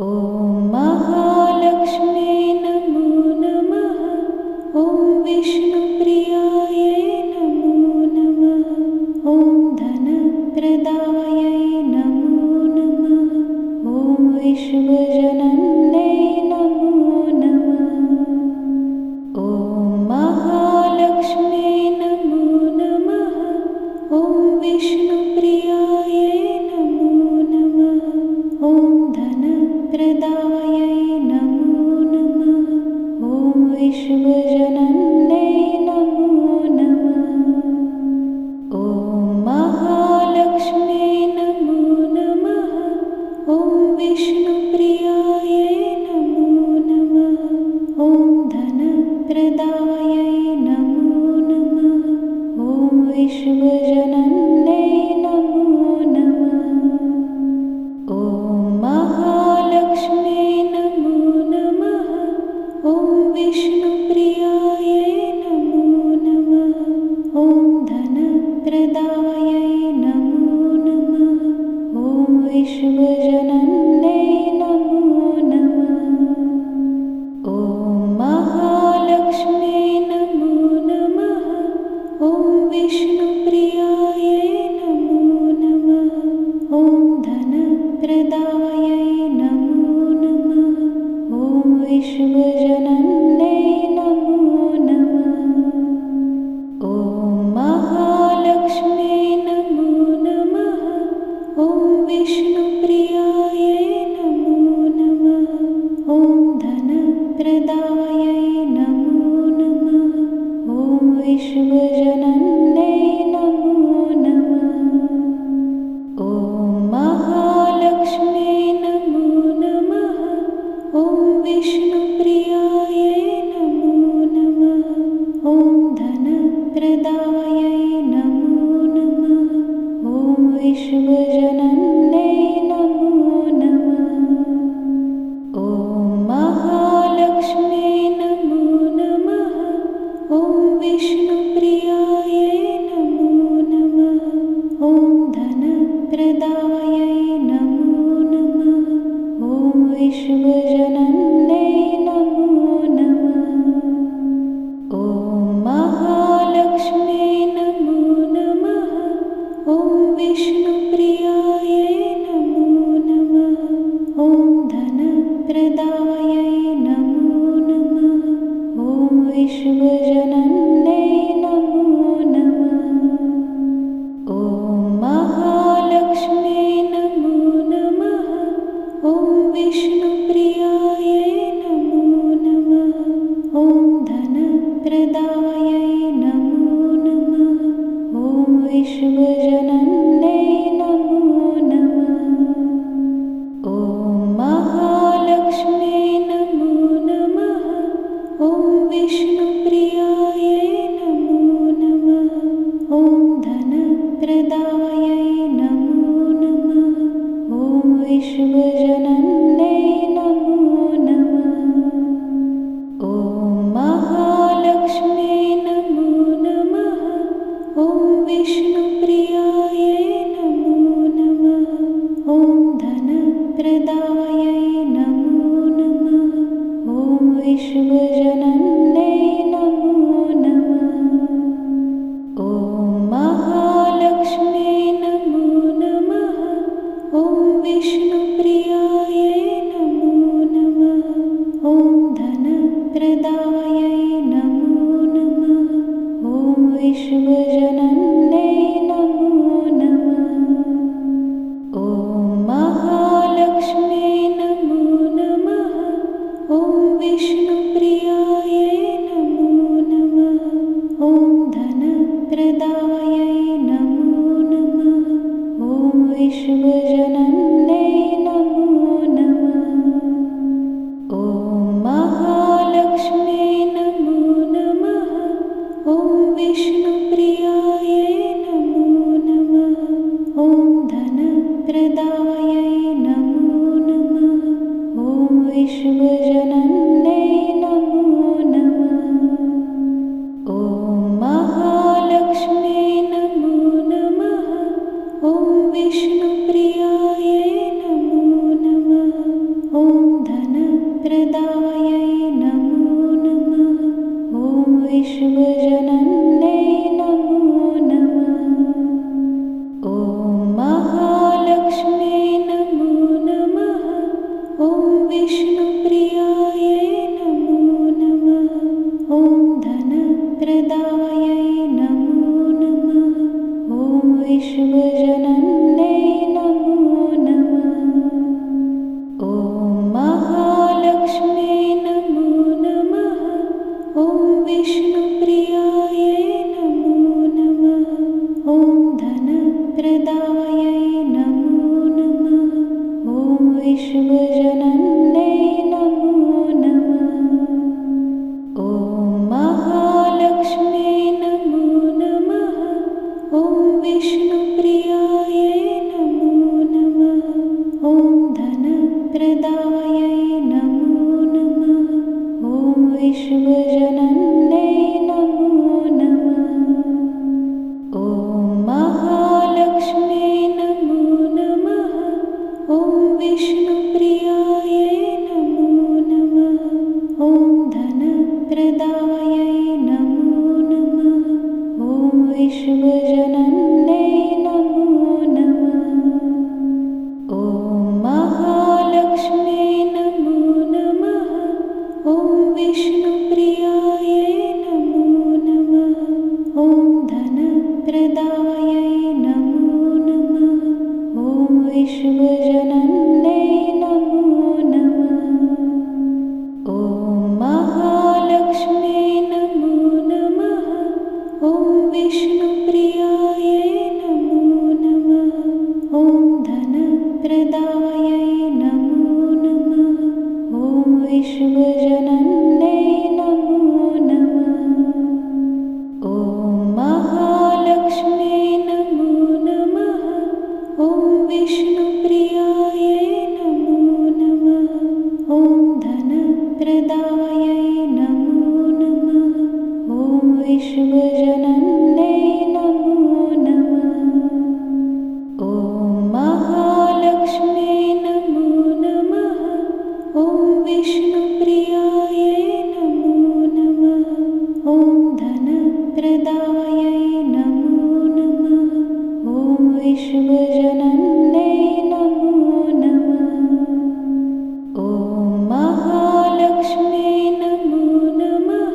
ॐ महालक्ष्म्यै नमो नमः। ॐ विष्णुप्रियायै नमो नमः। ॐ धनप्रदायै नमो नमः। ॐ विश्वजनन्यै नमो नमः। ॐ महालक्ष्म्यै नमो नमः। ॐ विष्णुप्रियायै नमो नमः। ॐ धनप्रदायै नमो नमः। ॐ विश्वजनन्यै नमो नमः। ॐ महालक्ष्म्यै नमो नमः। ॐ विष्णुप्रियायै नमो नमः। ॐ धनप्रदायै नमो नमः। ॐ विश्वजनन्यै नमो नमः। ॐ महालक्ष्म्यै नमो नमः। ॐ विष्णुप्रियायै नमो नमः। ॐ धनप्रदायै नमो नमः। ॐ विश्वजनन्यै नमो नमः। ॐ महालक्ष्म्यै नमो नमः। ॐ विष्णुप्रियायै नमो नमः। ॐ धनप्रदायै नमो नमः। ॐ विश्वजनन्यै नमो नमः। ॐ महालक्ष्म्यै नमो नमः। ॐ विष्णुप्रियायै नमो नमः। ॐ धनप्रदायै नमो नमः। ॐ विश्वजनन्यै नमो नमः। ॐ महालक्ष्म्यै नमो नमः। ॐ विष्णुप्रियायै नमो नमः। ॐ धनप्रदायै नमो नमः। ॐ विश्वजनन्यै नमो नमः। ॐ महालक्ष्म्यै नमो नमः। ॐ विष्णुप्रियायै नमो नमः। ॐ धनप्रदायै नमो नमः। ॐ विश्वजनन्यै नमो नमः। ॐ महालक्ष्म्यै नमो नमः। ॐ विष्णुप्रियायै नमो नमः। ॐ धनप्रदायै नमो नमः। ॐ विश्वजनन्यै नमो नमः। ॐ महालक्ष्म्यै नमो नमः। ॐ विष्णुप्रियायै नमो नमः। ॐ धनप्रदायै नमो नमः। ॐ विश्वजनन्यै नमो नमः। ॐ महालक्ष्म्यै नमो नमः। ॐ विष्णुप्रियायै नमो नमः। ॐ धनप्रदायै नमो नमः। ॐ विश्वजनन्यै नमो नमः। ॐ महालक्ष्म्यै नमो नमः। ॐ विष्णुप्रियायै नमो नमः। ॐ धनप्रदायै नमो नमः। ॐ विश्वजनन्यै नमो नमः। ॐ महालक्ष्म्यै नमो नमः। ॐ विष्णुप्रियायै नमो नमः। ॐ धनप्रदायै नमो नमः। ॐ विश्वजनन्यै नमो नमः। ॐ महालक्ष्म्यै नमो नमः। ॐ विष्णुप्रियायै नमो नमः। ॐ धनप्रदायै नमो नमः। ॐ विश्वजनन्यै नमो नमः। ॐ महालक्ष्म्यै नमो नमः। ॐ विष्णुप्रियायै नमो नमः। ॐ धनप्रदायै नमो नमः। ॐ विश्वजनन्यै नमो नमः। ॐ महालक्ष्म्यै नमो नमः। ॐ विष्णुप्रियायै नमो नमः। ॐ धनप्रदायै नमो नमः। ॐ विश्वजनन्यै नमो नमः। ॐ महालक्ष्म्यै नमो नमः। ॐ विष्णुप्रियायै नमो नमः। ॐ धनप्रदायै नमो नमः। ॐ विश्वजनन्यै नमो नमः। ॐ महालक्ष्म्यै नमो नमः। ॐ विष्णुप्रियायै नमो नमः। ॐ धनप्रदायै नमो नमः। ॐ विश्वजनन्यै नमो नमः। ॐ महालक्ष्म्यै नमो नमः। ॐ विष्णुप्रियायै नमो नमः। ॐ धनप्रदायै नमो नमः। ॐ विश्वजनन्यै नमो नमः। ॐ महालक्ष्म्यै नमो नमः। ॐ विष्णुप्रियायै नमो नमः। ॐ धनप्रदायै नमो नमः। ॐ विश्वजनन्यै नमो नमः। ॐ महालक्ष्म्यै नमो नमः। ॐ विष्णुप्रियायै नमो नमः। ॐ धनप्रदायै नमो नमः। ॐ विश्वजनन्यै नमो नमः। ॐ महालक्ष्म्यै नमो नमः। ॐ विष्णुप्रियायै नमो नमः। ॐ धनप्रदायै नमो नमः। ॐ विश्वजनन्यै नमो नमः। ॐ महालक्ष्म्यै नमो नमः। ॐ विष्णुप्रियायै नमो नमः। ॐ धनप्रदायै नमो नमः। ॐ विश्वजनन्यै नमो नमः। ॐ महालक्ष्म्यै नमो नमः। ॐ विष्णुप्रियायै नमो नमः। ॐ धनप्रदायै नमो नमः। ॐ विश्वजनन्यै नमो नमः। ॐ महालक्ष्म्यै नमो नमः।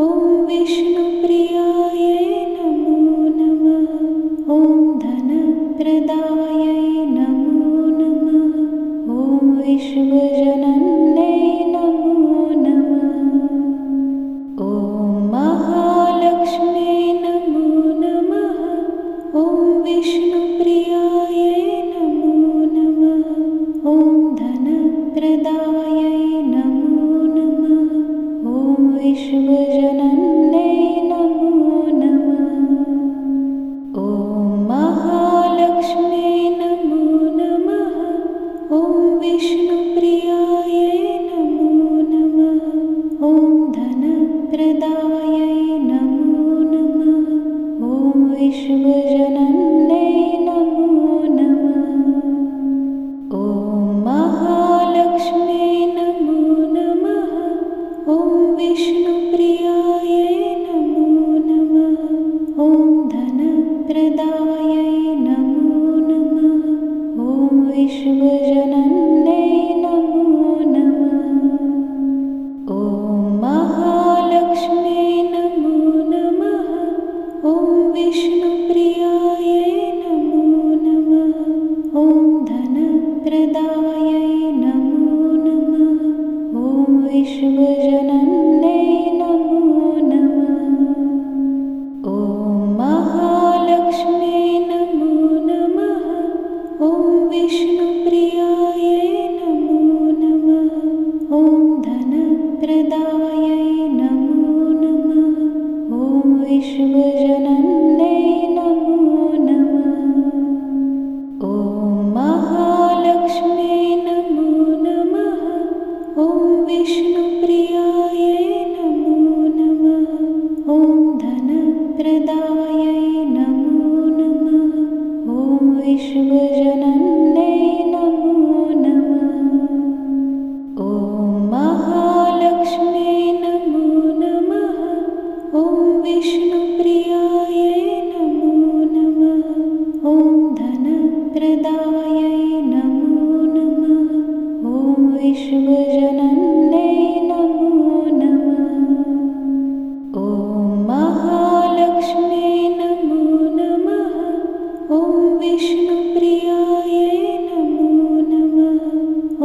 ॐ विष्णुप्रियायै नमो नमः। ॐ धनप्रदायै नमो नमः। ॐ विश्वजनन्यै नमो नमः। ॐ महालक्ष्म्यै नमो नमः। ॐ विष्णुप्रियायै नमो नमः। ॐ धनप्रदायै नमो नमः। ॐ विश्वजनन्यै नमो नमः। ॐ महालक्ष्म्यै नमो नमः। ॐ विष्णुप्रियायै नमो नमः। ॐ धनप्रदायै नमो नमः। ॐ विश्वजनन्यै नमो नमः। ॐ महालक्ष्म्यै नमो नमः। ॐ विष्णुप्रियायै नमो नमः। ॐ धनप्रदायै नमो नमः। ॐ विश्वजनन्यै नमो नमः। ॐ महालक्ष्म्यै नमो नमः। ॐ विष्णुप्रियायै नमो नमः। ॐ धनप्रदायै नमो नमः। ॐ विश्वजनन्यै नमो नमः। ॐ महालक्ष्म्यै नमो नमः। ॐ विष्णुप्रियायै नमो नमः। ॐ धनप्रदायै नमो नमः। ॐ विश्वजनन्यै नमो नमः। ॐ महालक्ष्म्यै नमो नमः। ॐ विष्णुप्रियायै नमो नमः। ॐ धनप्रदायै नमो नमः। ॐ विश्वजनन्यै नमो नमः। ॐ विश्वजनन्यै नमो नमः। ॐ महालक्ष्म्यै नमो नमः। ॐ विष्णुप्रियायै नमो नमः।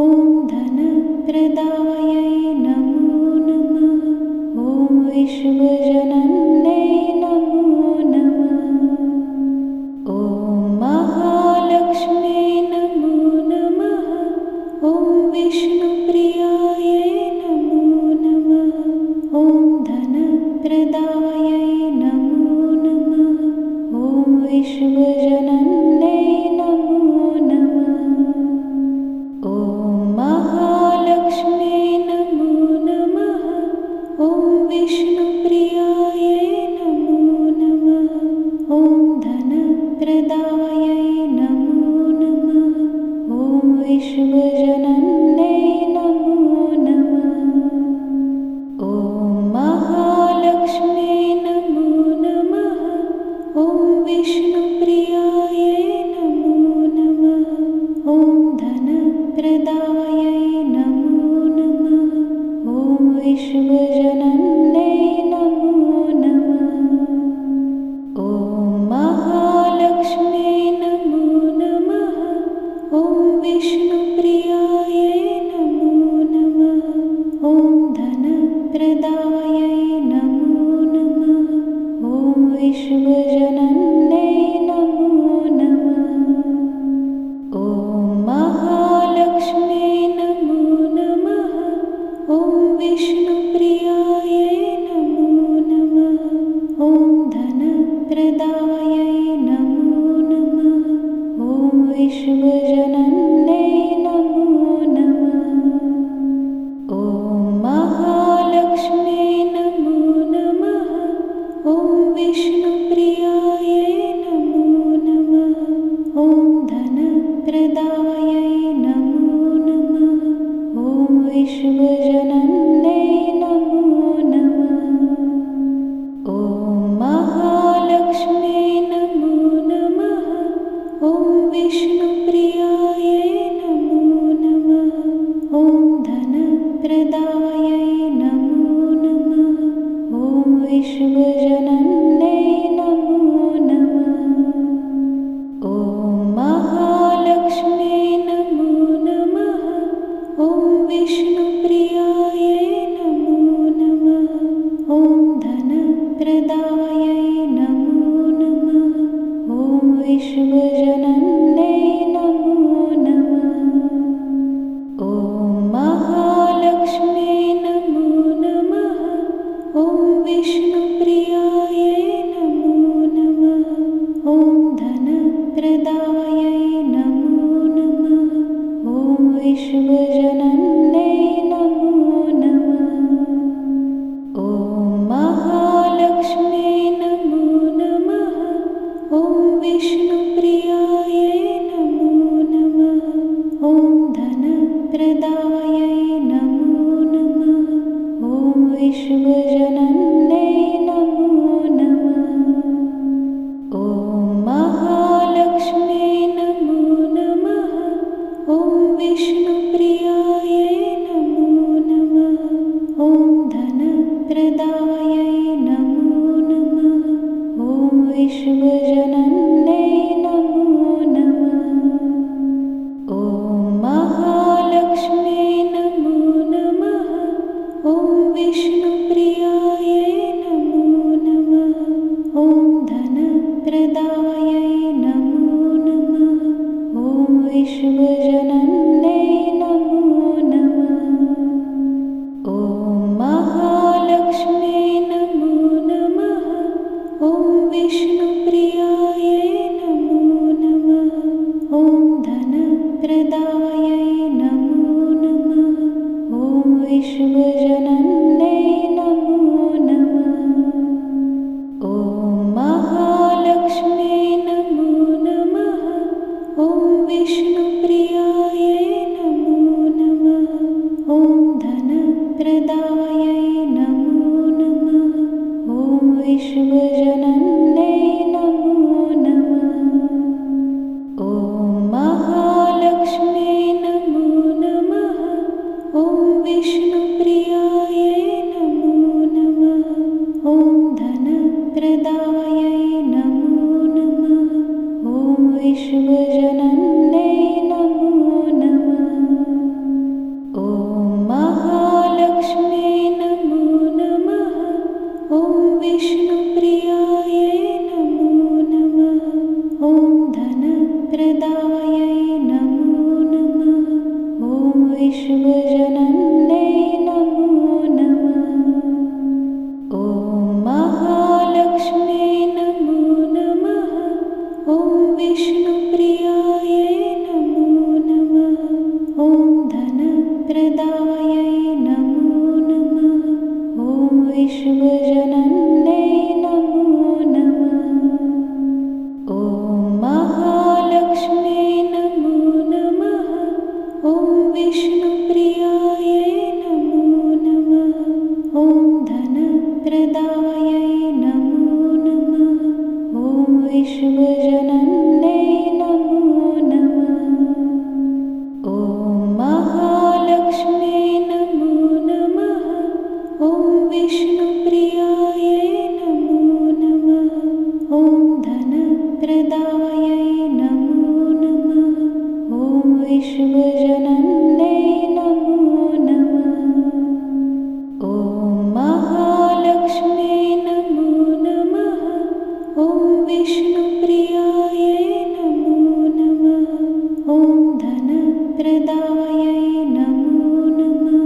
ॐ धनप्रदायै नमो नमः। ॐ विश्वजनन्यै नमो नमः। ॐ महालक्ष्म्यै नमो नमः। ॐ विष्णुप्रियायै नमो नमः। ॐ धनप्रदायै नमो नमः। ॐ विश्वजनन्यै नमो नमः। ॐ महालक्ष्म्यै नमो नमः। ॐ विष्णुप्रियायै नमो नमः। ॐ धनप्रदायै नमो नमः। ॐ विश्वजनन्यै नमो नमः। ॐ महालक्ष्म्यै नमो नमः। ॐ विष्णुप्रियायै नमो नमः। ॐ धनप्रदायै नमो नमः। ॐ विश्वजनन्यै नमो नमः। ॐ महालक्ष्म्यै नमो नमः। ॐ विष्णुप्रियायै नमो नमः। ॐ धनप्रदायै नमो नमः। ॐ विश्वजनन्यै नमो नमः। ॐ महालक्ष्म्यै नमो नमः। ॐ विष्णुप्रियायै नमो नमः। ॐ धनप्रदायै नमो नमः। ॐ विश्वजनन्यै नमो नमः। ॐ महालक्ष्म्यै नमो नमः। ॐ विष्णुप्रियायै नमो नमः। ॐ धनप्रदायै नमो नमः। ॐ विश्वजनन्यै नमो नमः। ॐ महालक्ष्म्यै नमो नमः। ॐ विष्णुप्रियायै नमो नमः। ॐ धनप्रदायै नमो नमः। ॐ विश्वजनन्यै नमो नमः। ॐ महालक्ष्म्यै नमो नमः। ॐ विष्णुप्रियायै नमो नमः। ॐ धनप्रदायै नमो नमः। ॐ विश्वजनन्यै नमो नमः। ॐ महालक्ष्म्यै नमो नमः। ॐ विष्णुप्रियायै नमो नमः। ॐ धनप्रदायै नमो नमः। ॐ विश्वजनन्यै नमो नमः। ॐ महालक्ष्म्यै नमो नमः। ॐ विष्णुप्रियायै नमो नमः। ॐ धनप्रदायै नमो नमः। ॐ विश्वजनन्यै नमो नमः। ॐ महालक्ष्म्यै नमो नमः। ॐ विष्णुप्रियायै नमो नमः। ॐ धनप्रदायै नमो नमः। ॐ विश्वजनन्यै नमो नमः। ॐ महालक्ष्म्यै नमो नमः। ॐ विष्णुप्रियायै नमो नमः। ॐ धनप्रदायै नमो नमः। ॐ विश्वजनन्यै नमो नमः। ॐ महालक्ष्म्यै नमो नमः। ॐ विष्णुप्रियायै नमो नमः। ॐ धनप्रदायै नमो नमः। ॐ विश्वजनन्यै नमो नमः। ॐ महालक्ष्म्यै नमो नमः। ॐ विष्णुप्रियायै नमो नमः। ॐ धनप्रदायै नमो नमः। ॐ विश्वजनन्यै नमो नमः। ॐ महालक्ष्म्यै नमो नमः। विष्णुप्रियायै नमो नमः। ॐ धनप्रदायै नमो नमः। ॐ विश्वजनन्यै नमो नमः। ॐ महालक्ष्म्यै नमो नमः। ॐ विष्णुप्रियायै नमो नमः। ॐ धनप्रदायै नमो नमः। ॐ विश्वजनन्यै नमो नमः। ॐ महालक्ष्म्यै नमो नमः। ॐ विष्णुप्रियायै नमो नमः। ॐ धनप्रदायै नमो नमः। ॐ विश्वजनन्यै नमो नमः। ॐ महालक्ष्म्यै नमो नमः। ॐ विष्णुप्रियायै नमो नमः। ॐ धनप्रदायै नमो नमः। ॐ विश्वजनन्यै नमो नमः। ॐ महालक्ष्म्यै नमो नमः। ॐ विष्णुप्रियायै नमो नमः। ॐ धनप्रदायै नमो नमः। ॐ विश्वजनन्यै नमो नमः। ॐ महालक्ष्म्यै नमो नमः। ॐ विष्णुप्रियायै नमो नमः। ॐ धनप्रदायै नमो नमः।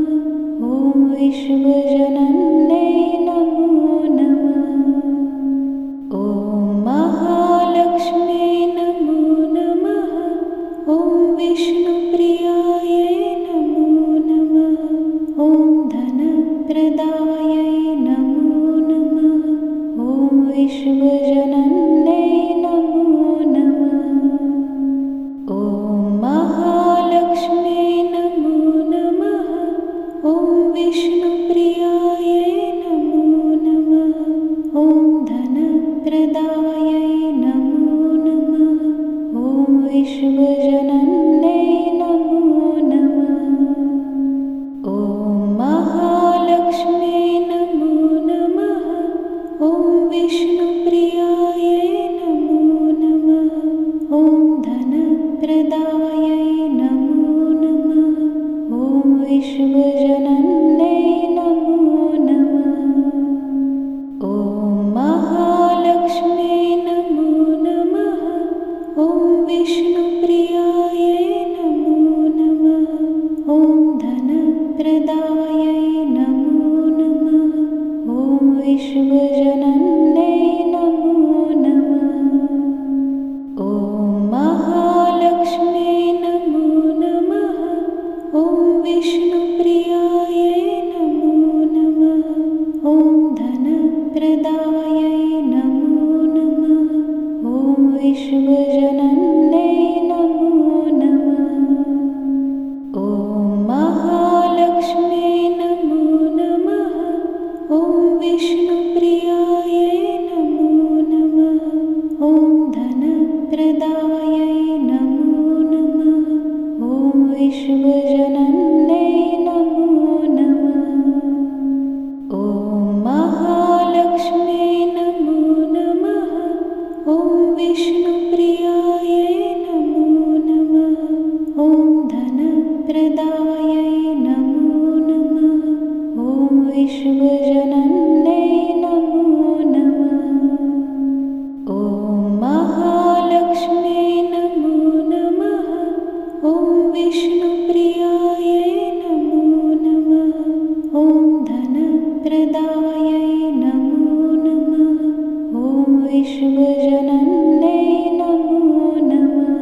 ॐ विश्वजनन्यै नमो नमः। ॐ महालक्ष्म्यै नमो नमः। ॐ विष्णुप्रियायै नमो नमः। ॐ धनप्रदायै नमो नमः। ॐ विश्वजनन्यै नमो नमः। ॐ महालक्ष्म्यै नमो नमः। ॐ विष्णुप्रियायै नमो नमः। ॐ धनप्रदायै नमो नमः। ॐ विश्वजनन्यै नमो नमः। ॐ महालक्ष्म्यै नमो नमः। ॐ विष्णुप्रियायै नमो नमः। ॐ धनप्रदायै नमो नमः। ॐ विश्वजनन्यै नमो नमः। ॐ महालक्ष्म्यै नमो नमः। ॐ विष्णुप्रियायै नमो नमः। ॐ धनप्रदायै नमो नमः। ॐ विश्वजनन्यै नमो नमः। ॐ महालक्ष्म्यै नमो नमः। ॐ विष्णुप्रियायै नमो नमः। ॐ धनप्रदायै नमो नमः। ॐ विश्वजनन्यै नमो नमः। ॐ महालक्ष्म्यै नमो नमः। ॐ विष्णुप्रियायै नमो नमः। ॐ धनप्रदायै नमो नमः। ॐ विश्वजनन्यै नमो नमः। ॐ महालक्ष्म्यै नमो नमः। ॐ विष्णुप्रियायै नमो नमः। ॐ धनप्रदायै नमो नमः। ॐ विश्वजनन्यै नमो नमः। ॐ महालक्ष्म्यै नमो नमः। ॐ विष्णुप्रियायै नमो नमः। ॐ धनप्रदायै नमो नमः। ॐ विश्वजनन्यै नमो नमः।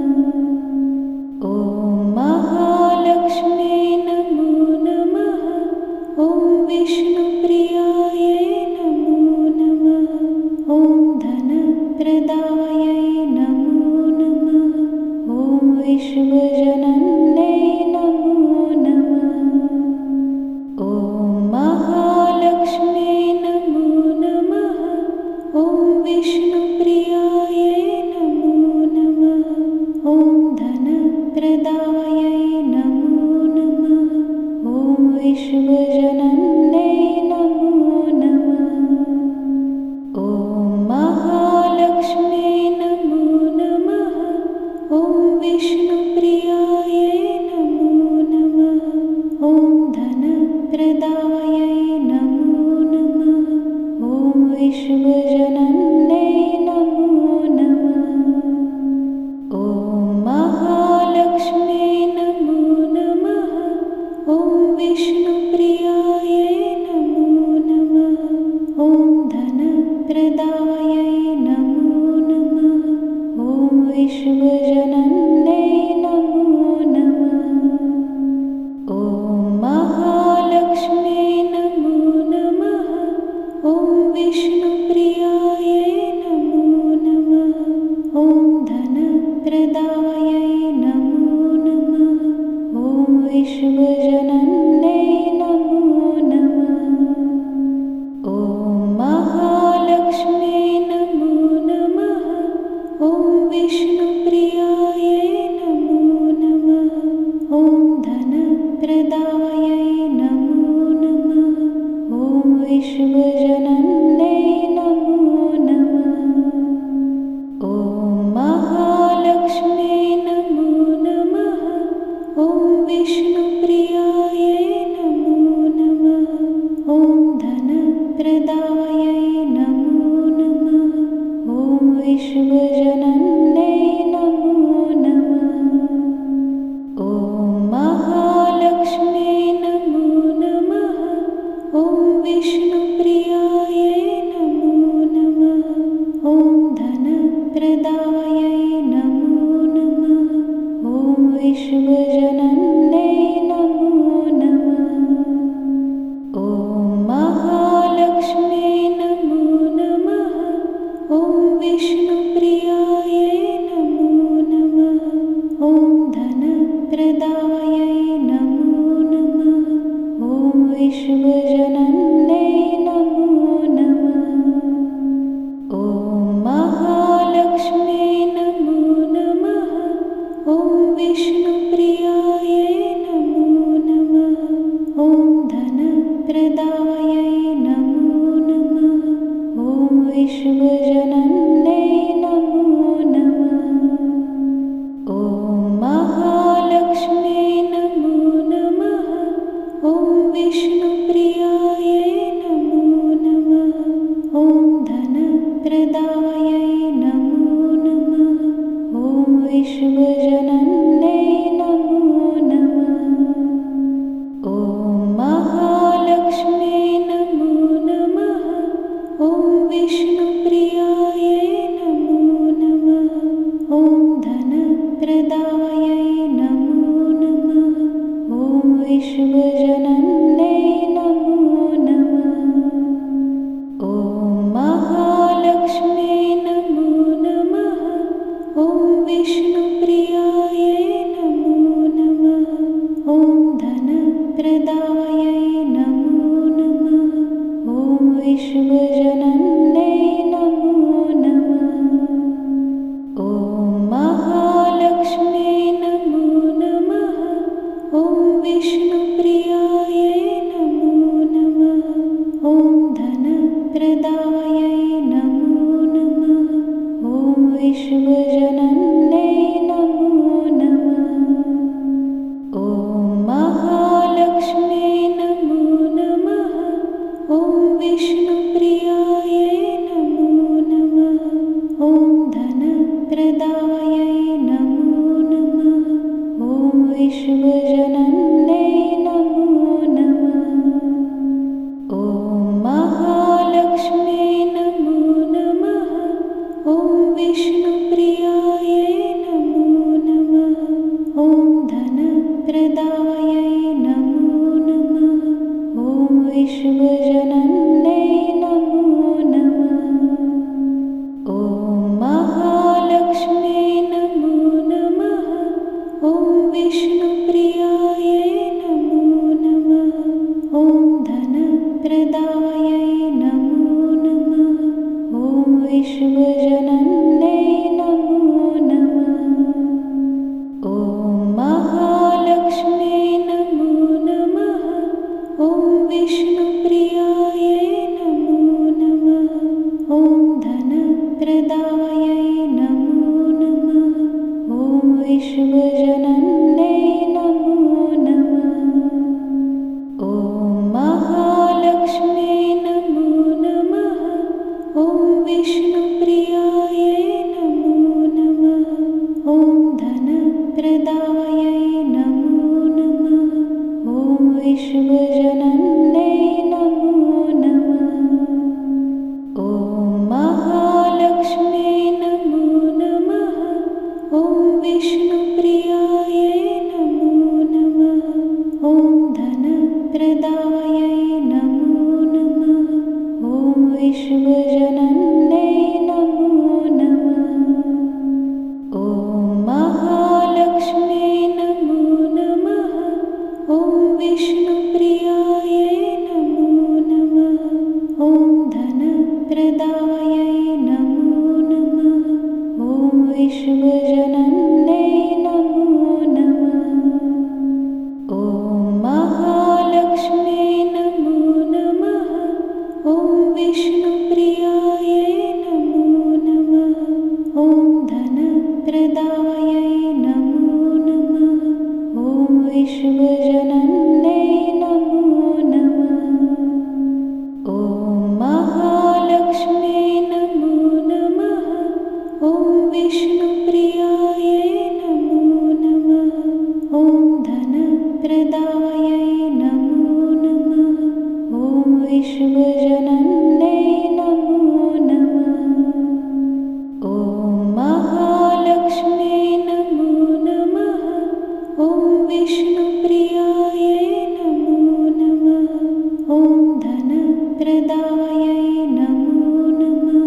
ॐ महालक्ष्म्यै नमो नमः। ॐ विष्णुप्रियायै विश्वजनन्यै नमो नमः। ॐ महालक्ष्म्यै नमो नमः। ॐ विष्णुप्रियायै नमो नमः। ॐ धनप्रदायै नमो नमः। ॐ विश्वजनन्यै नमो नमः। ॐ महालक्ष्म्यै नमो नमः। ॐ विष्णुप्रियायै नमो नमः। ॐ धनप्रदायै नमो नमः। ॐ विश्वजनन्यै नमो नमः। ॐ महालक्ष्म्यै नमो नमः। ॐ विष्णुप्रियायै नमो नमः। ॐ धनप्रदायै नमो नमः। ॐ विश्वजनन्यै नमो नमः। ॐ महालक्ष्म्यै नमो नमः। ॐ विष्णुप्रियायै नमो नमः। ॐ धनप्रदायै नमो नमः। ॐ विश्वजनन्यै नमो नमः। ॐ महालक्ष्म्यै नमो नमः। ॐ विष्णुप्रियायै नमो नमः। ॐ धनप्रदायै नमो नमः। ॐ विश्वजनन्यै नमो नमः। ॐ महालक्ष्म्यै नमो नमः। ॐ विष्णुप्रियायै नमो नमः। ॐ धनप्रदायै नमो नमः। ॐ विश्वजनन्यै नमो नमः। ॐ महालक्ष्म्यै नमो नमः। ॐ विष्णुप्रियायै नमो नमः। ॐ धनप्रदायै नमो नमः। ॐ विश्वजनन्यै नमो नमः। ॐ महालक्ष्म्यै नमो नमः। ॐ विष्णुप्रियायै नमो नमः। ॐ धनप्रदायै नमो नमः। ॐ विश्वजनन्यै नमो नमः। ॐ महालक्ष्म्यै नमो नमः। ॐ विष्णुप्रियायै नमो नमः। ॐ धनप्रदायै नमो नमः। ॐ विश्वजनन्यै नमो नमः। ॐ महालक्ष्म्यै नमो नमः। ॐ विष्णुप्रियायै नमो नमः। ॐ धनप्रदायै नमो नमः। ॐ विश्वजनन्यै नमो नमः। ॐ महालक्ष्म्यै नमो नमः। ॐ विष्णुप्रियायै नमो नमः। ॐ धनप्रदायै नमो नमः। ॐ विश्वजनन्यै नमो नमः। ॐ महालक्ष्म्यै नमो नमः। ॐ विष्णुप्रियायै नमो नमः। ॐ धनप्रदायै नमो नमः। ॐ विश्वजनन्यै नमो नमः। ॐ महालक्ष्म्यै नमो नमः। ॐ विष्णुप्रियायै नमो नमः। ॐ धनप्रदायै नमो नमः। ॐ विश्वजनन्यै नमो नमः। ॐ महालक्ष्म्यै नमो नमः। ॐ विष्णुप्रियायै नमो नमः। ॐ धनप्रदायै नमो नमः। ॐ विश्वजनन्यै नमो नमः। ॐ महालक्ष्म्यै नमो नमः। ॐ विष्णुप्रियायै नमो नमः। ॐ धनप्रदायै नमो नमः। ॐ विश्वजनन्यै नमो नमः। ॐ महालक्ष्म्यै नमो नमः। विष्णुप्रियायै नमो नमः। ॐ धनप्रदायै नमो नमः। ॐ विश्वजनन्यै नमो नमः। ॐ महालक्ष्म्यै नमो नमः। ॐ विष्णुप्रियायै नमो नमः। ॐ धनप्रदायै नमो नमः। ॐ विश्वजनन्यै नमो नमः। ॐ महालक्ष्म्यै नमो नमः। ॐ विष्णुप्रियायै नमो नमः। ॐ धनप्रदायै नमो नमः। ॐ विश्वजनन्यै नमो नमः। ॐ महालक्ष्म्यै नमो नमः। ॐ विष्णुप्रियायै नमो नमः। ॐ धनप्रदायै नमो नमः। ॐ विश्वजनन्यै नमो नमः। ॐ महालक्ष्म्यै नमो नमः। ॐ विष्णुप्रियायै नमो नमः। ॐ धनप्रदायै नमो नमः। ॐ विश्वजनन्यै नमो नमः। ॐ महालक्ष्म्यै नमो नमः। ॐ विष्णुप्रियायै नमो नमः। ॐ धनप्रदायै नमो नमः। ॐ विश्वजनन्यै नमो नमः। ॐ महालक्ष्म्यै नमो नमः। ॐ विष्णुप्रियायै नमो नमः। ॐ धनप्रदायै नमो नमः।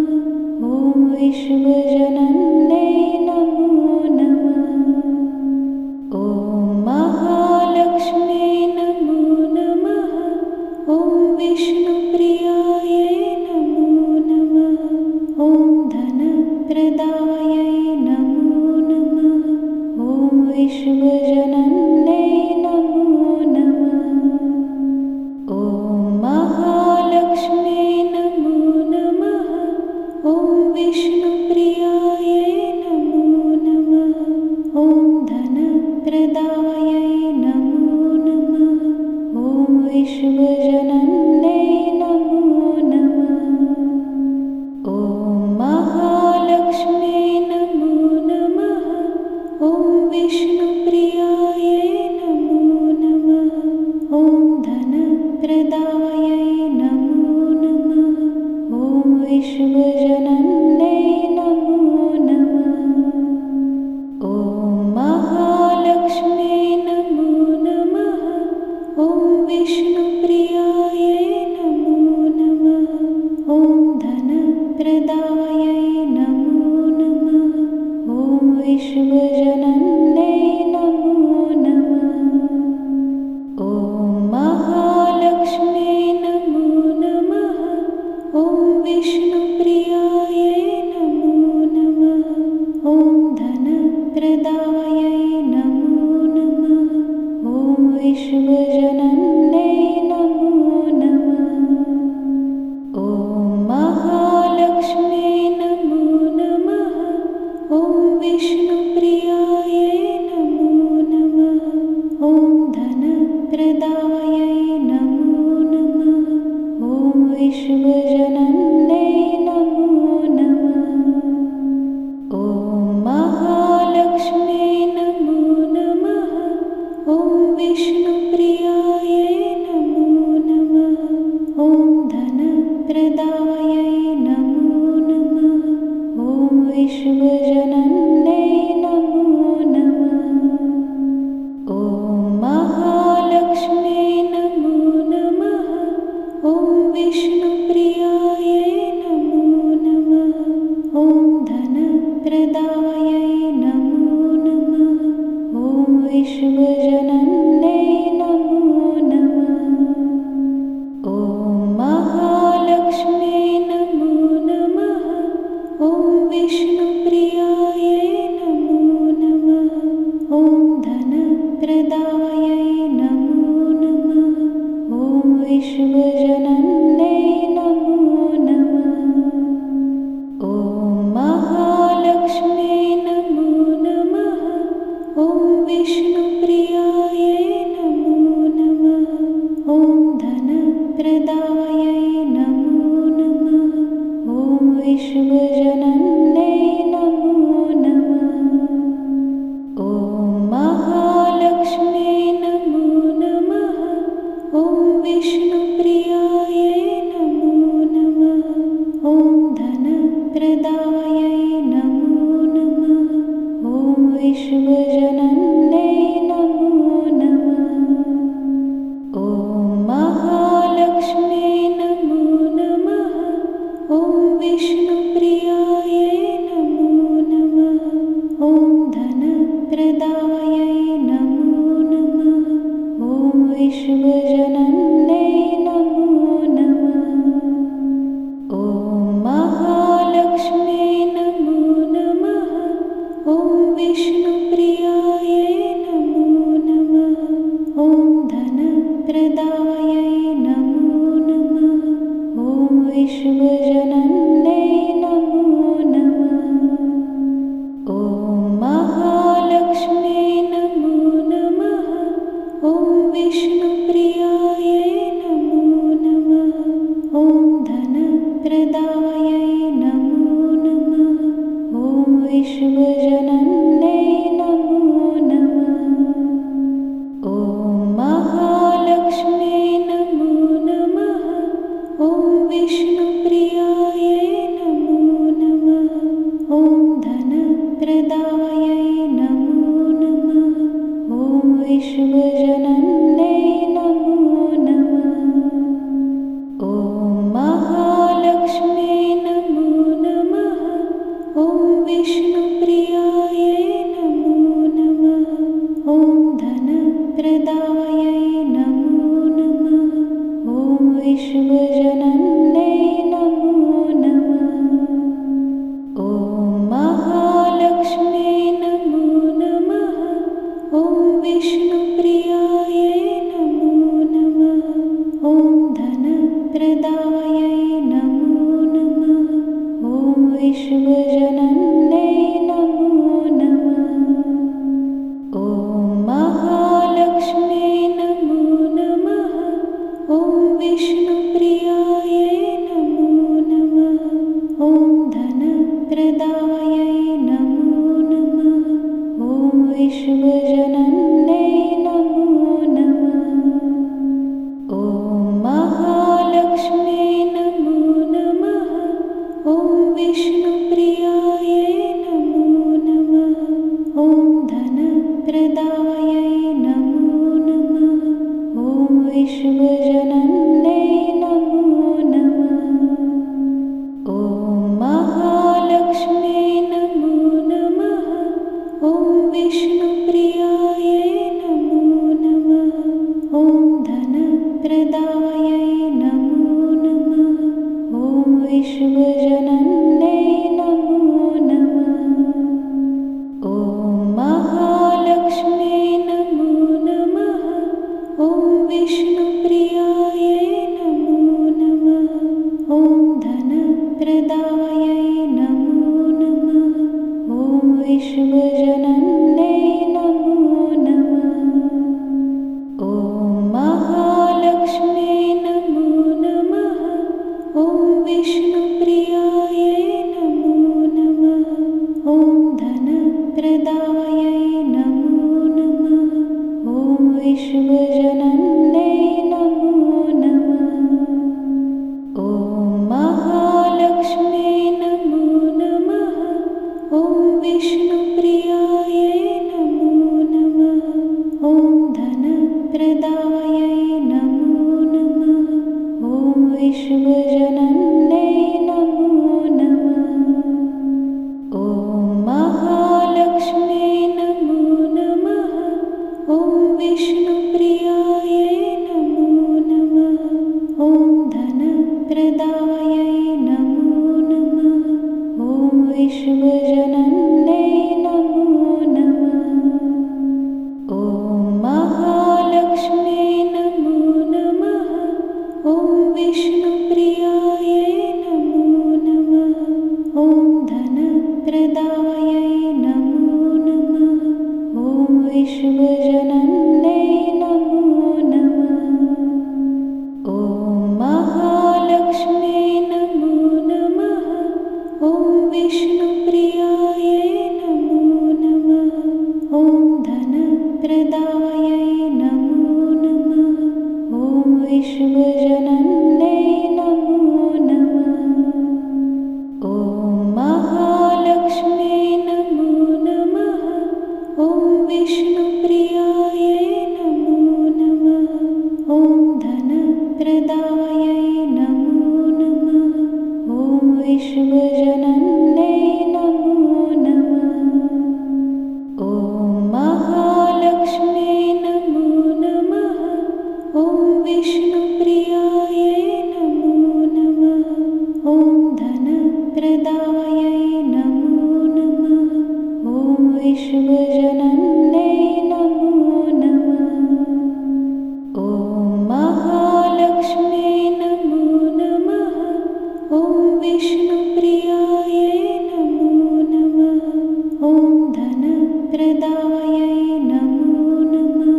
ॐ विश्वजनन्यै नमो नमः। ॐ महालक्ष्म्यै नमो नमः। ॐ विष्णुप्रियायै नमो नमः। ॐ धनप्रदायै नमो नमः। ॐ विश्वजनन्यै नमो नमः। ॐ महालक्ष्म्यै नमो नमः। ॐ विष्णुप्रियायै नमो नमः। ॐ धनप्रदायै नमो नमः। ॐ विश्वजनन्यै नमो नमः। ॐ महालक्ष्म्यै नमो नमः। ॐ विष्णुप्रियायै नमो नमः। ॐ धनप्रदायै नमो नमः। ॐ विश्वजनन्यै नमो नमः। ॐ महालक्ष्म्यै नमो नमः। ॐ विष्णुप्रियायै नमो नमः। ॐ धनप्रदायै नमो नमः। ॐ विश्वजनन्यै नमो नमः। ॐ महालक्ष्म्यै नमो नमः। ॐ विष्णुप्रियायै नमो नमः। ॐ धनप्रदायै नमो नमः। ॐ विश्वजनन्यै नमो नमः। ॐ महालक्ष्म्यै नमो नमः। ॐ विष्णुप्रियायै नमो नमः। ॐ धनप्रदायै नमो नमः। ॐ विश्वजनन्यै नमो नमः। ॐ महालक्ष्म्यै नमो नमः। ॐ विष्णुप्रियायै नमो नमः। ॐ धनप्रदायै नमो नमः। ॐ विश्वजनन्यै नमो नमः। ॐ महालक्ष्म्यै नमो नमः। ॐ विष्णुप्रियायै नमो नमः। ॐ धनप्रदायै नमो नमः। ॐ विश्वजनन्यै नमो नमः। ॐ महालक्ष्म्यै विश्वजनन्यै नमो नमः। ॐ महालक्ष्म्यै नमो नमः। ॐ विष्णुप्रियायै नमो नमः। ॐ धनप्रदायै नमो नमः। ॐ विश्वजनन्यै नमो नमः। ॐ महालक्ष्म्यै नमो नमः। ॐ विष्णुप्रियायै नमो नमः। ॐ धनप्रदायै नमो नमः। ॐ विश्वजनन्यै नमो नमः। ॐ महालक्ष्म्यै नमो नमः। ॐ विष्णुप्रियायै नमो नमः। ॐ धनप्रदायै नमो नमः। ॐ विश्वजनन्यै नमो नमः। ॐ महालक्ष्म्यै नमो नमः। ॐ विष्णुप्रियायै नमो नमः। ॐ धनप्रदायै नमो नमः। ॐ विश्वजनन्यै नमो नमः। ॐ महालक्ष्म्यै नमो नमः। ॐ विष्णुप्रियायै नमो नमः। ॐ धनप्रदायै नमो नमः। ॐ विश्वजनन्यै नमो नमः। ॐ महालक्ष्म्यै नमो नमः। ॐ विष्णुप्रियायै नमो नमः। ॐ धनप्रदायै नमो नमः। ॐ विश्वजनन्यै नमो नमः। ॐ महालक्ष्म्यै नमो नमः। ॐ विष्णुप्रियायै नमो नमः। ॐ धनप्रदायै नमो नमः। ॐ विश्वजनन्यै नमो नमः। ॐ महालक्ष्म्यै नमो नमः। ॐ विष्णुप्रियायै नमो नमः। ॐ धनप्रदायै नमो नमः। ॐ विश्वजनन्यै नमो नमः। ॐ महालक्ष्म्यै नमो नमः। ॐ विष्णुप्रियायै नमो नमः। ॐ धनप्रदायै नमो नमः। ॐ विश्वजनन्यै नमो नमः। ॐ महालक्ष्म्यै नमो नमः। ॐ विष्णुप्रियायै नमो नमः। ॐ धनप्रदायै नमो नमः। ॐ विश्वजनन्यै नमो नमः। ॐ महालक्ष्म्यै नमो नमः। ॐ विष्णुप्रियायै नमो नमः। ॐ धनप्रदायै नमो नमः। ॐ विश्वजनन्यै नमो नमः। ॐ महालक्ष्म्यै नमो नमः। ॐ विष्णुप्रियायै नमो नमः। ॐ धनप्रदायै नमो नमः। ॐ विश्वजनन्यै नमो नमः। ॐ महालक्ष्म्यै नमो नमः। ॐ विष्णुप्रियायै नमो नमः। ॐ धनप्रदायै नमो नमः। ॐ विश्वजनन्यै नमो नमः। ॐ महालक्ष्म्यै नमो नमः। ॐ विष्णुप्रियायै नमो नमः। ॐ धनप्रदायै नमो नमः। ॐ विश्वजनन्यै नमो नमः। ॐ महालक्ष्म्यै नमो नमः। ॐ विष्णुप्रियायै नमो नमः। ॐ धनप्रदायै नमो नमः। ॐ विश्वजनन्यै नमो नमः। ॐ महालक्ष्म्यै नमो नमः। ॐ विश्वजनन्यै नमो नमः। ॐ महालक्ष्म्यै नमो नमः। ॐ विष्णुप्रियायै नमो नमः। ॐ धनप्रदायै नमो नमः। ॐ विश्वजनन्यै नमो नमः। ॐ महालक्ष्म्यै नमो नमः। ॐ विष्णुप्रियायै नमो नमः। ॐ धनप्रदायै नमो नमः। ॐ विश्वजनन्यै नमो नमः। ॐ महालक्ष्म्यै नमो नमः। ॐ विष्णुप्रियायै नमो नमः। ॐ धनप्रदायै नमो नमः।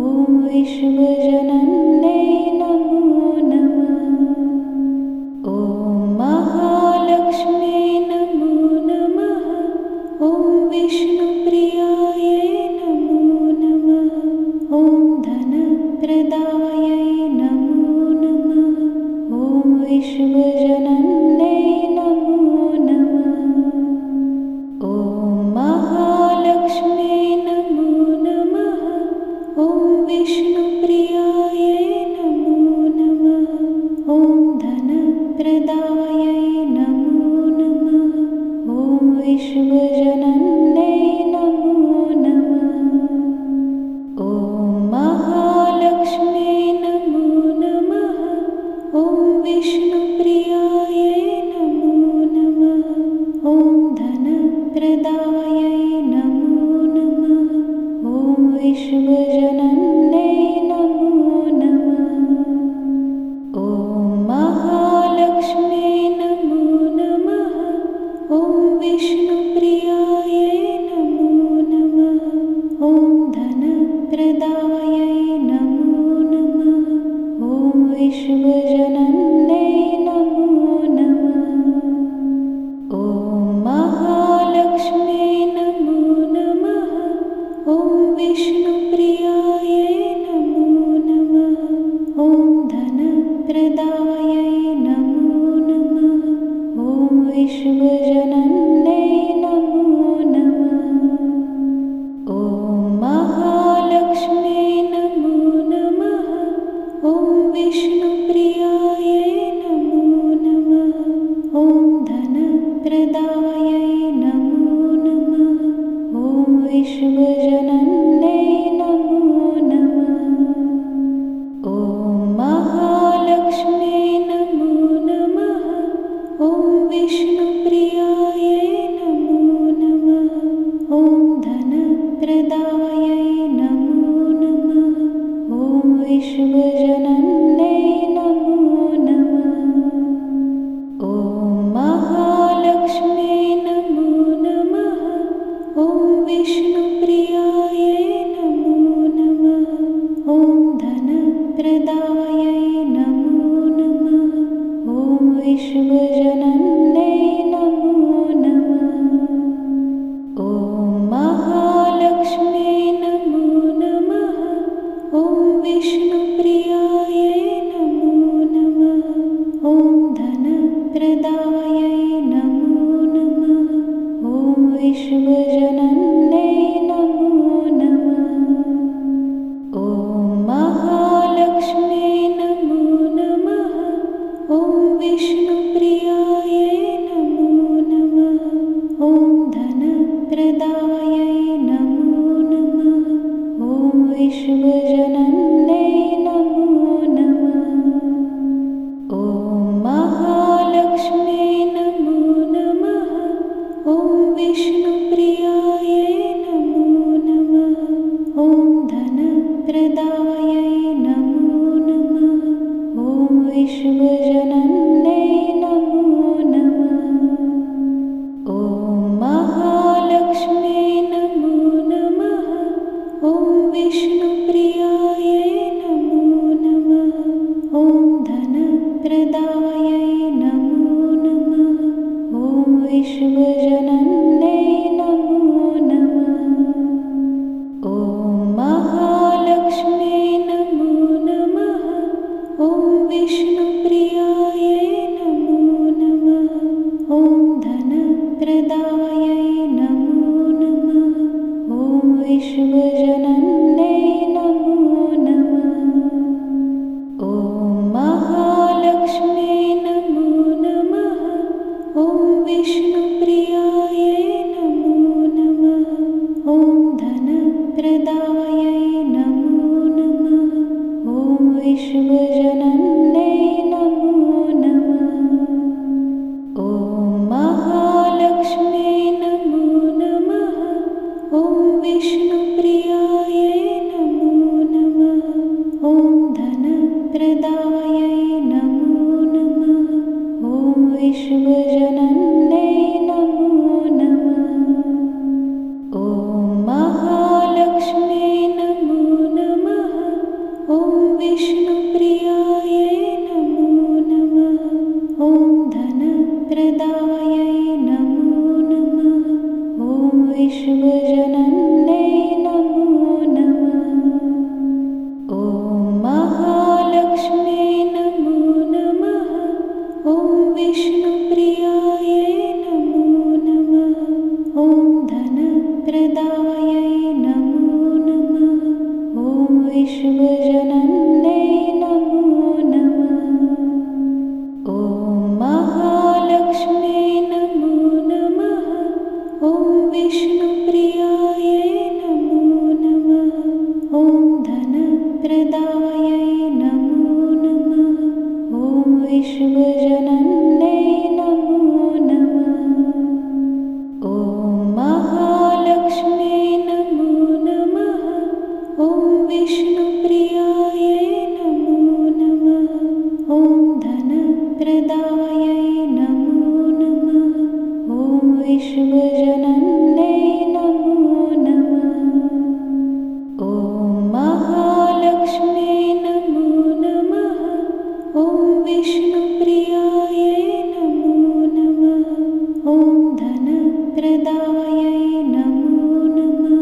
ॐ विश्वजनन्यै नमो नमः। ॐ महालक्ष्म्यै नमो नमः। ॐ विष्णुप्रियायै नमो नमः। ॐ धनप्रदायै नमो नमः। ॐ विश्वजनन्यै नमो नमः। ॐ महालक्ष्म्यै नमो नमः। ॐ विष्णुप्रियायै नमो नमः। ॐ धनप्रदायै नमो नमः। ॐ विश्वजनन्यै नमो नमः। ॐ महालक्ष्म्यै नमो नमः। ॐ विष्णुप्रियायै नमो नमः। ॐ धनप्रदायै नमो नमः। ॐ विश्वजनन्यै नमो नमः। ॐ महालक्ष्म्यै नमो नमः। ॐ विष्णुप्रियायै नमो नमः। ॐ धनप्रदायै नमो नमः। ॐ विश्वजनन्यै नमो नमः। ॐ महालक्ष्म्यै नमो नमः। ॐ विष्णुप्रियायै नमो नमः। ॐ धनप्रदायै नमो नमः। ॐ विश्वजनन्यै नमो नमः। ॐ महालक्ष्म्यै नमो नमः। ॐ विष्णुप्रियायै नमो नमः। ॐ धनप्रदायै नमो नमः। ॐ विश्वजनन्यै नमो नमः। ॐ महालक्ष्म्यै नमो नमः। ॐ विष्णुप्रियायै नमो नमः। ॐ धनप्रदायै नमो नमः। ॐ विश्वजनन्यै नमो नमः। ॐ महालक्ष्म्यै नमो नमः। ॐ विष्णुप्रियायै नमो नमः। ॐ धनप्रदायै नमो नमः। ॐ विश्वजनन्यै नमो नमः। ॐ महालक्ष्म्यै नमो नमः। ॐ विष्णुप्रियायै नमो नमः। ॐ धनप्रदायै नमो नमः। ॐ विश्वजनन्यै नमो नमः। ॐ महालक्ष्म्यै नमो नमः। ॐ विष्णुप्रियायै नमो नमः। ॐ धनप्रदायै नमो नमः। ॐ विश्वजनन्यै नमो नमः। ॐ महालक्ष्म्यै नमो नमः। ॐ विष्णुप्रियायै नमो नमः। ॐ धनप्रदायै नमो नमः। ॐ विश्वजनन्यै नमो नमः। ॐ महालक्ष्म्यै नमो नमः। ॐ विष्णुप्रियायै नमो नमः। ॐ धनप्रदायै नमो नमः। ॐ विश्वजनन्यै नमो नमः। ॐ महालक्ष्म्यै नमो नमः। ॐ विष्णुप्रियायै नमो नमः। ॐ धनप्रदायै नमो नमः। ॐ विश्वजनन्यै नमो नमः। ॐ महालक्ष्म्यै नमो नमः। ॐ विष्णुप्रियायै नमो नमः। ॐ धनप्रदायै नमो नमः। ॐ विश्वजनन्यै नमो नमः। ॐ महालक्ष्म्यै नमो नमः। ॐ विष्णुप्रियायै नमो नमः। ॐ धनप्रदायै नमो नमः। ॐ विश्वजनन्यै नमो नमः। ॐ महालक्ष्म्यै नमो नमः। ॐ विष्णुप्रियायै नमो नमः। ॐ धनप्रदायै नमो नमः। ॐ विश्वजनन्यै नमो नमः। ॐ महालक्ष्म्यै नमो नमः। ॐ विष्णुप्रियायै नमो नमः। ॐ धनप्रदायै नमो नमः। ॐ विश्वजनन्यै नमो नमः। ॐ महालक्ष्म्यै नमो नमः। ॐ विष्णुप्रियायै नमो नमः। ॐ धनप्रदायै नमो नमः। ॐ विश्वजनन्यै नमो नमः। ॐ महालक्ष्म्यै नमो नमः। ॐ विष्णुप्रियायै नमो नमः। ॐ धनप्रदायै नमो नमः। ॐ विश्वजनन्यै नमो नमः। ॐ महालक्ष्म्यै नमो नमः। ॐ विष्णुप्रियायै नमो नमः। ॐ धनप्रदायै नमो नमः।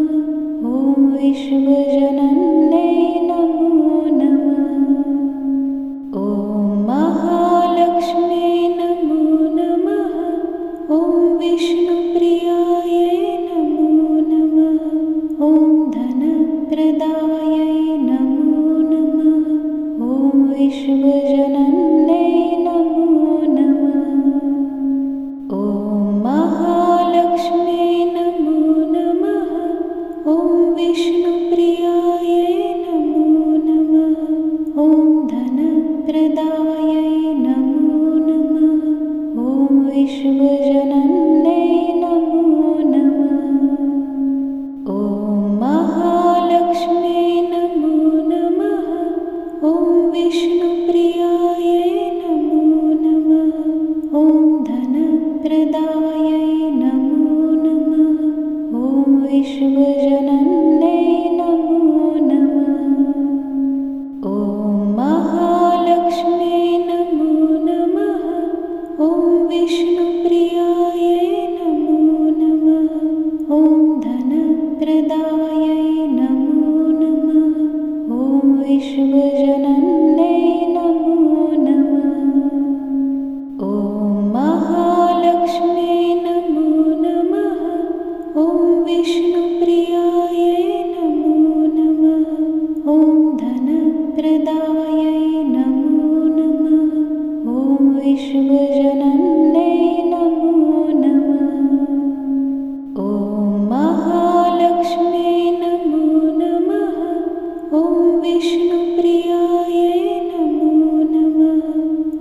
ॐ विश्वजनन्यै नमो नमः। ॐ महालक्ष्म्यै नमो नमः। ॐ विष्णुप्रियायै नमो नमः। ॐ धनप्रदायै नमो नमः। ॐ विश्वजनन्यै नमो नमः। ॐ महालक्ष्म्यै नमो नमः। ॐ विष्णुप्रियायै नमो नमः। ॐ धनप्रदायै नमो नमः। ॐ विश्वजनन्यै नमो नमः। ॐ महालक्ष्म्यै नमो नमः। ॐ विष्णुप्रियायै नमो नमः। ॐ धनप्रदायै नमो नमः। ॐ विश्वजनन्यै नमो नमः। ॐ महालक्ष्म्यै नमो नमः। ॐ विष्णुप्रियायै नमो नमः। ॐ धनप्रदायै नमो नमः। ॐ विश्वजनन्यै नमो नमः। ॐ महालक्ष्म्यै नमो नमः। ॐ विष्णुप्रियायै नमो नमः। ॐ धनप्रदायै नमो नमः। ॐ विश्वजनन्यै नमो नमः। ॐ महालक्ष्म्यै नमो नमः। ॐ विष्णुप्रियायै नमो नमः।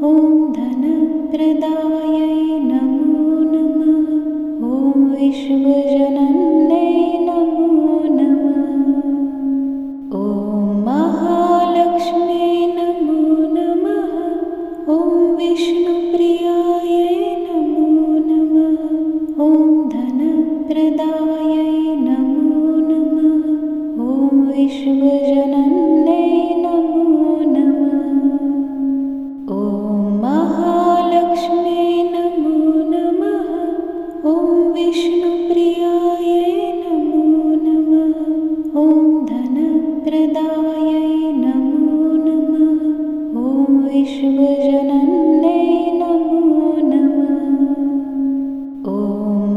ॐ धनप्रदायै नमो नमः। ॐ विश्वजनन्यै नमो नमः। ॐ महालक्ष्म्यै नमो नमः। ॐ विष्णुप्रियायै नमो नमः। ॐ धनप्रदायै नमो नमः। ॐ विश्वजनन्यै नमो नमः। ॐ महालक्ष्म्यै नमो नमः। ॐ विष्णुप्रियायै विश्वजनन्यै नमो नमः। ॐ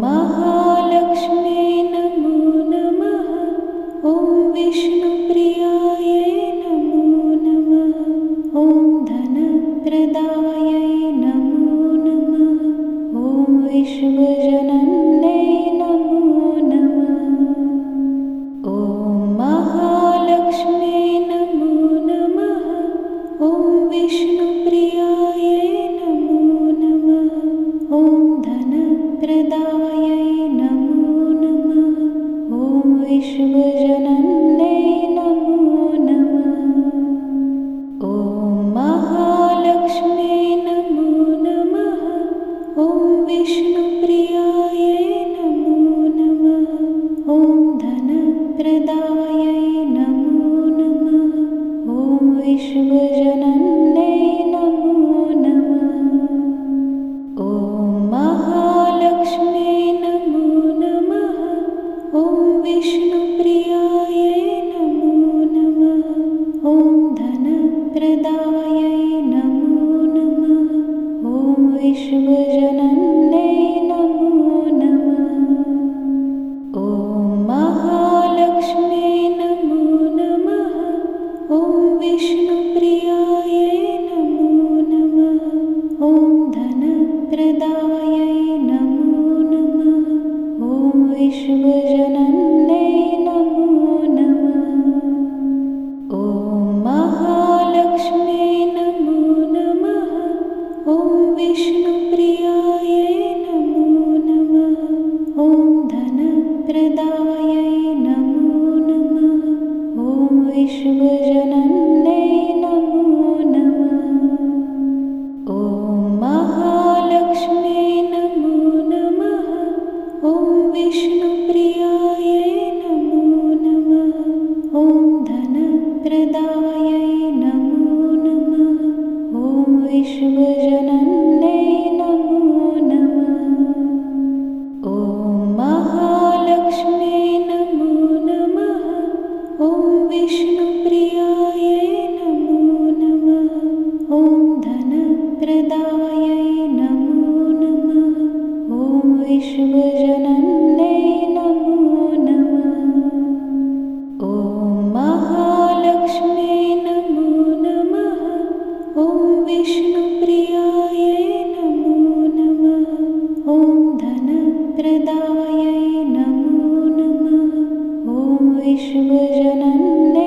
महालक्ष्म्यै नमो नमः। ॐ विष्णुप्रियायै नमो नमः। ॐ धनप्रदायै नमो नमः। ॐ विश्वजनन्यै नमो नमः। ॐ महालक्ष्म्यै नमो नमः। ॐ विष्णुप्रियायै नमो नमः। ॐ धनप्रदायै नमो नमः। ॐ विश्वजनन्यै नमो नमः। ॐ महालक्ष्म्यै नमो नमः। ॐ विष्णुप्रियायै नमो नमः। ॐ धनप्रदायै नमो नमः। ॐ विश्वजनन्यै नमो नमः। ॐ महालक्ष्म्यै नमो नमः। ॐ विष्णुप्रियायै नमो नमः। ॐ धनप्रदायै नमो नमः। ॐ विश्वजनन्यै नमो नमः। ॐ महालक्ष्म्यै नमो नमः। ॐ विष्णुप्रियायै नमो नमः। ॐ धनप्रदायै नमो नमः। ॐ विश्वजनन्यै नमो नमः। ॐ महालक्ष्म्यै नमो नमः। ॐ विष्णुप्रियायै नमो नमः। ॐ धनप्रदायै नमो नमः। ॐ विश्वजनन्यै नमो नमः। ॐ महालक्ष्म्यै नमो नमः। ॐ विष्णुप्रियायै नमो नमः। ॐ धनप्रदायै नमो नमः। ॐ विश्वजनन्यै नमो नमः। ॐ महालक्ष्म्यै नमो नमः। ॐ विष्णुप्रियायै नमो नमः। ॐ धनप्रदायै नमो नमः। ॐ विश्वजनन्यै नमो नमः। ॐ महालक्ष्म्यै नमो नमः। ॐ विष्णुप्रियायै